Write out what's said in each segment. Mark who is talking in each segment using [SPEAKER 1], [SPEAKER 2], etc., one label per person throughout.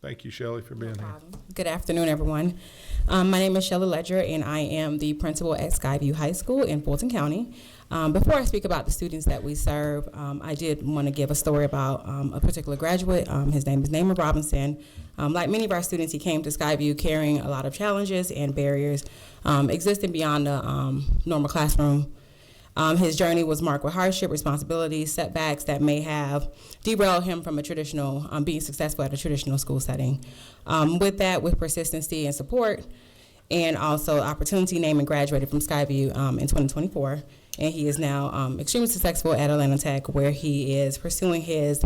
[SPEAKER 1] Thank you, Shelley, for being here.
[SPEAKER 2] Good afternoon, everyone. My name is Shelley Ledger, and I am the principal at Skyview High School in Fulton County. Before I speak about the students that we serve, I did want to give a story about a particular graduate. His name is Naaman Robinson. Like many of our students, he came to Skyview carrying a lot of challenges and barriers existing beyond the normal classroom. His journey was marked with hardship, responsibilities, setbacks that may have derailed him from a traditional, being successful at a traditional school setting. With persistency and support, and also opportunity, Naaman graduated from Skyview in 2024, and he is now extremely successful at Atlanta Tech, where he is pursuing his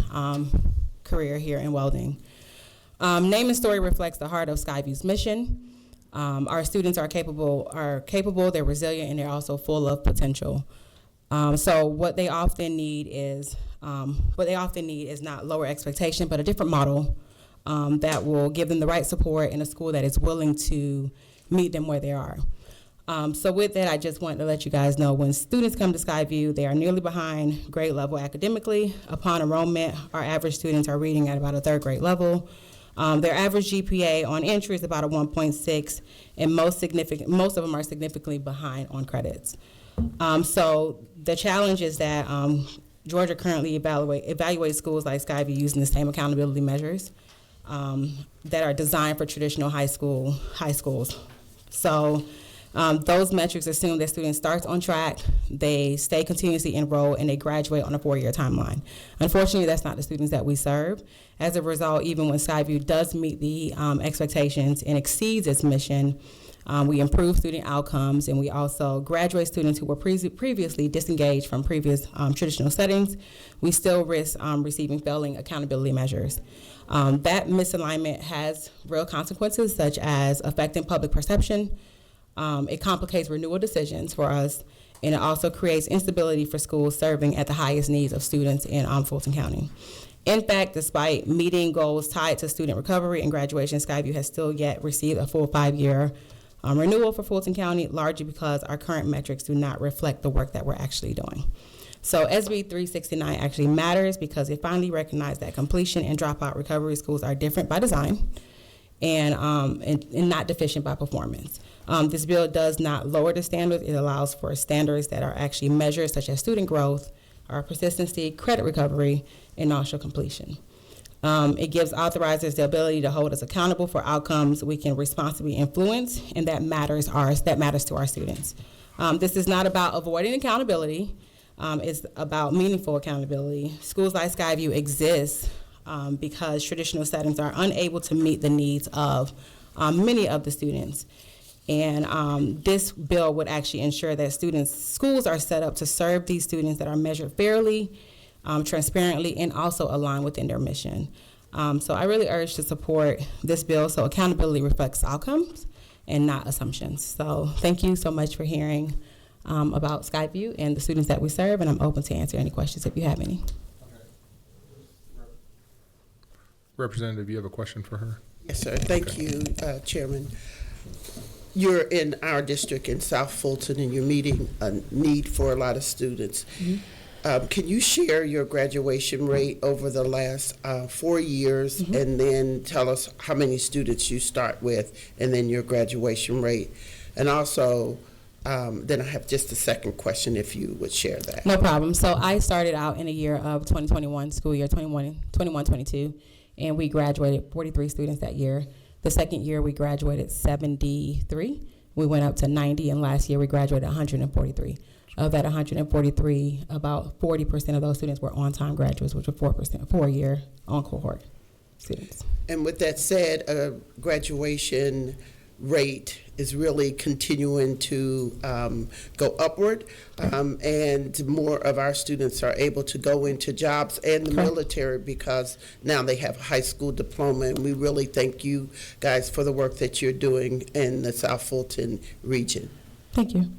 [SPEAKER 2] career here in welding. Naaman's story reflects the heart of Skyview's mission. Our students are capable, they're resilient, and they're also full of potential. So what they often need is not lower expectation, but a different model that will give them the right support in a school that is willing to meet them where they are. So with that, I just want to let you guys know, when students come to Skyview, they are nearly behind grade level academically. Upon enrollment, our average students are reading at about a third grade level. Their average GPA on entry is about a 1.6, and most of them are significantly behind on credits. So the challenge is that Georgia currently evaluates schools like Skyview using the same accountability measures that are designed for traditional high schools. So those metrics assume that students start on track, they stay continuously enrolled, and they graduate on a 4-year timeline. Unfortunately, that's not the students that we serve. As a result, even when Skyview does meet the expectations and exceeds its mission, we improve student outcomes, and we also graduate students who were previously disengaged from previous traditional settings. We still risk receiving failing accountability measures. That misalignment has real consequences, such as affecting public perception. It complicates renewal decisions for us, and it also creates instability for schools serving at the highest needs of students in Fulton County. In fact, despite meeting goals tied to student recovery and graduation, Skyview has still yet received a full 5-year renewal for Fulton County, largely because our current metrics do not reflect the work that we're actually doing. So SB 369 actually matters because it finally recognized that completion and dropout recovery schools are different by design and not deficient by performance. This bill does not lower the standards. It allows for standards that are actually measured, such as student growth, our persistency, credit recovery, and also completion. It gives authorizers the ability to hold us accountable for outcomes we can responsibly influence, and that matters to our students. This is not about avoiding accountability. It's about meaningful accountability. Schools like Skyview exist because traditional settings are unable to meet the needs of many of the students. And this bill would actually ensure that schools are set up to serve these students that are measured fairly, transparently, and also aligned within their mission. So I really urge to support this bill so accountability reflects outcomes and not assumptions. So thank you so much for hearing about Skyview and the students that we serve, and I'm open to answer any questions if you have any.
[SPEAKER 1] Representative, you have a question for her?
[SPEAKER 3] Yes, sir. Thank you, Chairman. You're in our district in South Fulton, and you're meeting a need for a lot of students. Mm-hmm. Can you share your graduation rate over the last 4 years, mm-hmm. and then tell us how many students you start with, and then your graduation rate? And also, then I have just a second question, if you would share that.
[SPEAKER 2] No problem. So I started out in the year of 2021, school year 21-22, and we graduated 43 students that year. The second year, we graduated 73. We went up to 90, and last year we graduated 143. Of that 143, about 40% of those students were on-time graduates, which were 4-year on-cohort students.
[SPEAKER 3] And with that said, graduation rate is really continuing to go upward, and more of our students are able to go into jobs and the military because now they have a high school diploma, and we really thank you guys for the work that you're doing in the South Fulton region.
[SPEAKER 2] Thank you.